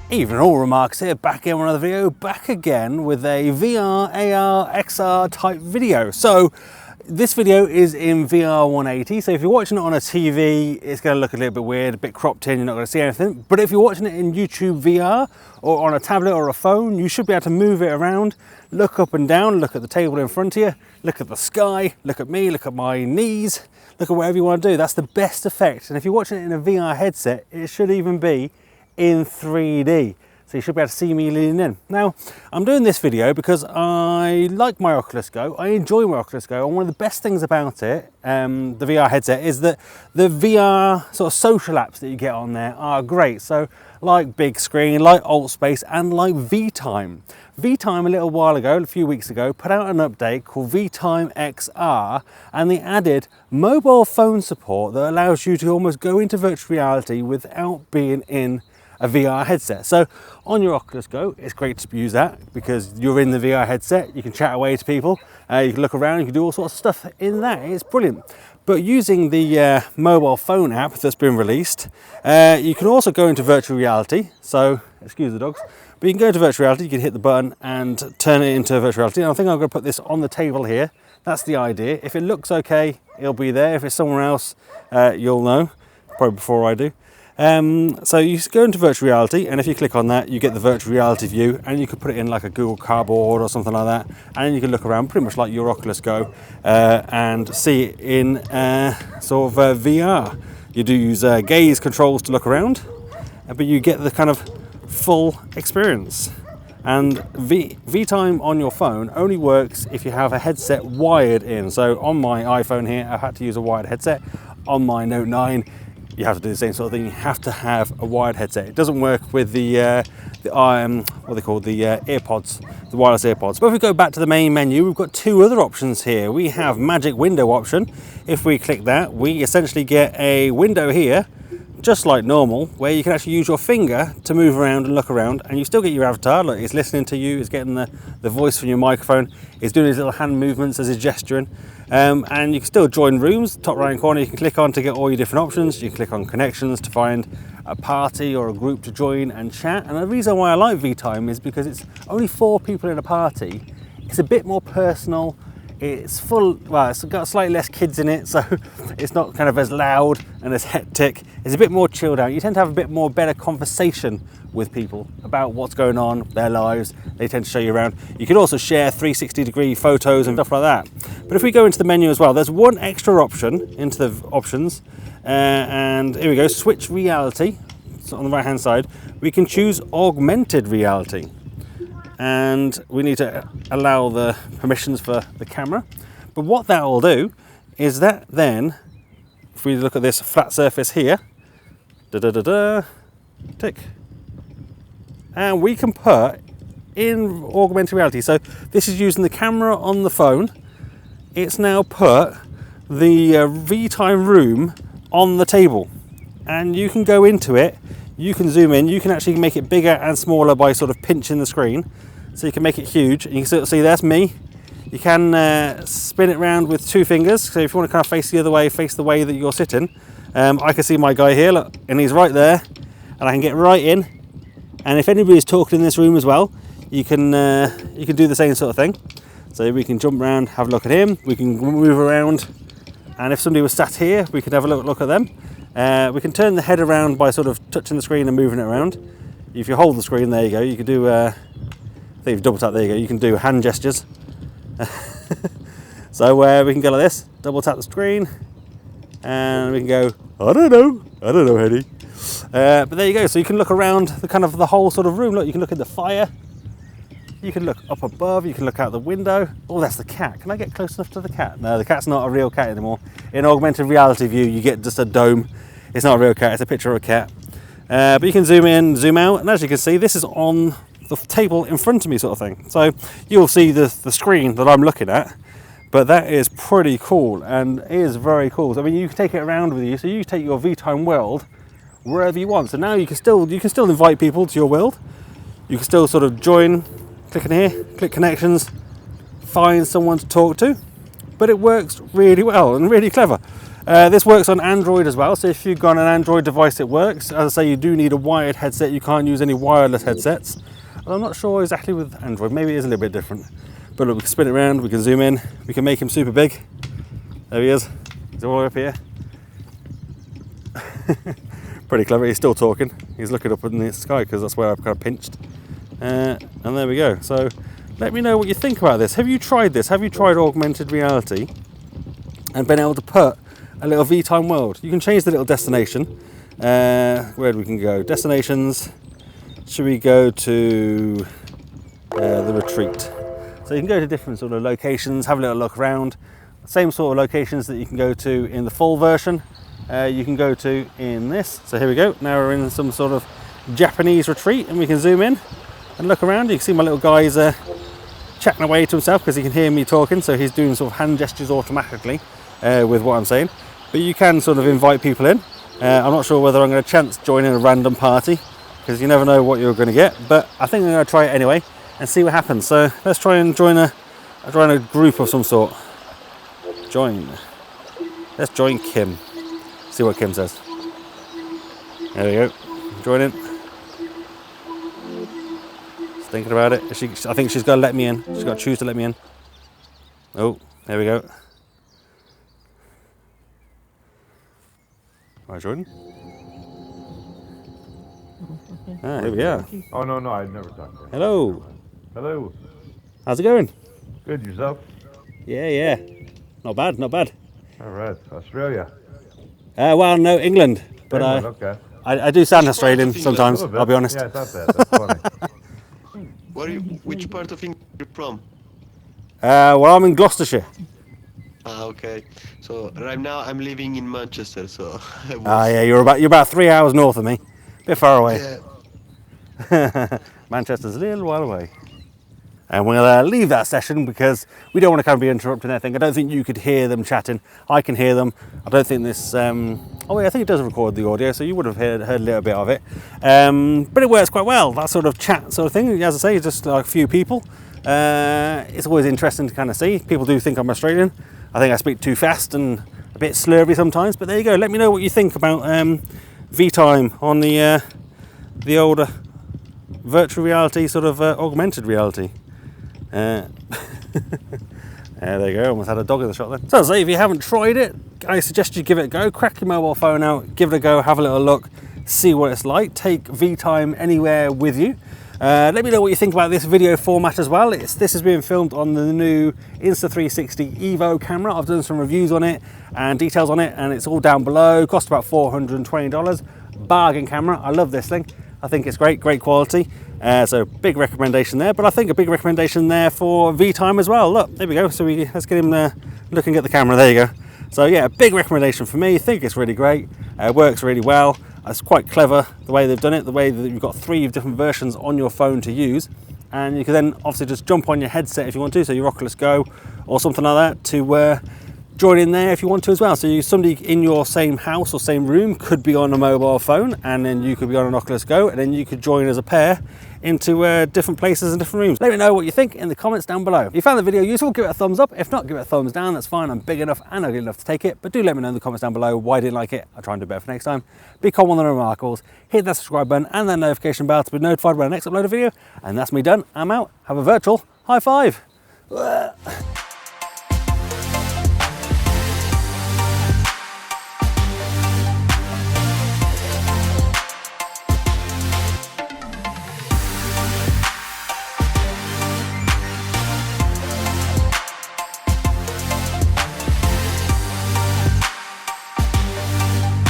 Evening all, Remarks here, back again with another video, back again with a VR, AR, XR type video. So this video is in VR 180, so if you're watching it on a TV, it's going to look a little bit weird, a bit cropped in, you're not going to see anything. But if you're watching it in YouTube VR or on a tablet or a phone, you should be able to move it around, look up and down, look at the table in front of you, look at the sky, look at me, look at my knees, look at whatever you want to do. That's the best effect. And if you're watching it in a VR headset, it should even be in 3D. So you should be able to see me leaning in. Now, I'm doing this video because I like my Oculus Go. I enjoy my Oculus Go. And one of the best things about it, the VR headset, is that the VR sort of social apps that you get on there are great. So like Big Screen, like Altspace, and like VTime. VTime a little while ago, a few weeks ago, put out an update called VTime XR, and they added mobile phone support that allows you to almost go into virtual reality without being in a VR headset. So on your Oculus Go, it's great to use that because you're in the VR headset, you can chat away to people, you can look around, you can do all sorts of stuff in that. It's brilliant. But using the mobile phone app that's been released, you can also go into virtual reality. So, excuse the dogs, but you can go into virtual reality, you can hit the button and turn it into virtual reality. And I think I'm going to put this on the table here. That's the idea. If it looks okay, it'll be there. If it's somewhere else, you'll know, probably before I do. So you go into virtual reality, and if you click on that, you get the virtual reality view, and you can put it in like a Google Cardboard or something like that, and you can look around pretty much like your Oculus Go and see it in sort of VR. You do use gaze controls to look around, but you get the kind of full experience. And VTime on your phone only works if you have a headset wired in. So on my iPhone here, I've had to use a wired headset. On my Note 9, you have to do the same sort of thing. You have to have a wired headset. It doesn't work with the what they call the AirPods, the wireless AirPods. But if we go back to the main menu, we've got two other options here. We have Magic Window option. If we click that, we essentially get a window here, just like normal, where you can actually use your finger to move around and look around, and you still get your avatar. Look, it's listening to you, it's getting the voice from your microphone, it's doing his little hand movements as he's gesturing. And you can still join rooms. Top right hand corner, you can click on to get all your different options. You can click on connections to find a party or a group to join and chat. And the reason why I like VTime is because it's only 4 people in a party. It's a bit more personal. It's full, well, it's got slightly less kids in it, so it's not kind of as loud and as hectic. It's a bit more chilled out. You tend to have a bit more better conversation with people about what's going on, their lives. They tend to show you around. You can also share 360-degree photos and stuff like that. But if we go into the menu as well, there's one extra option into the options, and here we go, switch reality. So on the right hand side, we can choose augmented reality. And we need to allow the permissions for the camera. But what that will do is that then, if we look at this flat surface here, tick, and we can put in augmented reality. So this is using the camera on the phone. It's now put the VTime room on the table, and you can go into it. You can zoom in. You can actually make it bigger and smaller by sort of pinching the screen. So you can make it huge, and you can see that's me. You can spin it around with 2 fingers. So if you want to kind of face the other way, face the way that you're sitting. I can see my guy here, look, and he's right there, and I can get right in. And if anybody's talking in this room as well, you can do the same sort of thing. So we can jump around, have a look at him. We can move around, and if somebody was sat here, we could have a look at them. We can turn the head around by sort of touching the screen and moving it around. If you hold the screen, there you go. You can do. If you've double tap, there you go. You can do hand gestures. So we can go like this, double tap the screen, and we can go, I don't know, Eddie. But there you go. So you can look around the whole sort of room. Look, you can look at the fire. You can look up above. You can look out the window. Oh, that's the cat. Can I get close enough to the cat? No, the cat's not a real cat anymore. In augmented reality view, you get just a dome. It's not a real cat. It's a picture of a cat. But you can zoom in, zoom out, and as you can see, this is on the table in front of me sort of thing. So you'll see the screen that I'm looking at, but that is pretty cool and is very cool. So, I mean, you can take it around with you, so you take your VTime world wherever you want. So now you can still invite people to your world. You can still sort of join, click in here, click connections, find someone to talk to, but it works really well and really clever. This works on Android as well, so if you've got an Android device it works. As I say, you do need a wired headset, you can't use any wireless headsets. And I'm not sure exactly with Android, maybe it is a little bit different. But look, we can spin it around, we can zoom in, we can make him super big. There he is, he's all the way up here. Pretty clever, he's still talking. He's looking up in the sky because that's where I've kind of pinched. And there we go. So let me know what you think about this. Have you tried this? Have you tried augmented reality and been able to put a little VTime world? You can change the little destination. Where we can go? Destinations. Should we go to the retreat? So you can go to different sort of locations, have a little look around. Same sort of locations that you can go to in the full version. You can go to in this. So here we go. Now we're in some sort of Japanese retreat, and we can zoom in and look around. You can see my little guy's chatting away to himself because he can hear me talking, so he's doing sort of hand gestures automatically with what I'm saying. But you can sort of invite people in. I'm not sure whether I'm going to chance joining a random party because you never know what you're going to get, but I think I'm going to try it anyway and see what happens. So let's try and join a group of some sort. Join. Let's join Kim. See what Kim says. There we go. Join in. Just thinking about it. I think she's got to let me in. She's got to choose to let me in. Oh, there we go. Right, Jordan. Ah, here we are. Oh, no, I'd never talked to her. Hello. Hello. How's it going? Good, yourself? Yeah. Not bad, not bad. All right, Australia. Well, no, England. But England, okay. I do sound Australian sometimes, I'll be honest. Yeah, I thought that. That's funny. Which part of England are you from? Well, I'm in Gloucestershire. Ah, okay. So right now I'm living in Manchester, so Yeah, you're about 3 hours north of me. Bit far away. Yeah. Manchester's a little while away. And we'll leave that session because we don't want to kind of be interrupting anything. I don't think you could hear them chatting. I can hear them. I don't think this... oh, yeah, I think it does record the audio, so you would have heard a little bit of it. But it works quite well, that sort of chat sort of thing. As I say, just like a few people. It's always interesting to kind of see. People do think I'm Australian. I think I speak too fast and a bit slurry sometimes. But there you go. Let me know what you think about VTime on the older virtual reality, sort of augmented reality. There you go, almost had a dog in the shot then. So if you haven't tried it, I suggest you give it a go. Crack your mobile phone out, give it a go, have a little look, see what it's like. Take VTime anywhere with you. Let me know what you think about this video format as well. This has been filmed on the new Insta360 Evo camera. I've done some reviews on it and details on it, and it's all down below. Cost about $420. Bargain camera. I love this thing. I think it's great quality. So big recommendation there, but I think a big recommendation there for VTime as well. Look, there we go. So let's get him there looking at the camera. There you go. So yeah, a big recommendation for me. I think it's really great. It works really well. It's quite clever the way they've done it, the way that you've got 3 different versions on your phone to use. And you can then obviously just jump on your headset if you want to, so your Oculus Go or something like that, to join in there if you want to as well. So somebody in your same house or same room could be on a mobile phone, and then you could be on an Oculus Go, and then you could join as a pair into different places and different rooms. Let me know what you think in the comments down below. If you found the video useful, give it a thumbs up. If not, give it a thumbs down. That's fine. I'm big enough and ugly enough to take it. But do let me know in the comments down below why you didn't like it. I'll try and do better for next time. Become one of the remarkables. Hit that subscribe button and that notification bell to be notified when I next upload a video. And that's me done. I'm out. Have a virtual high five.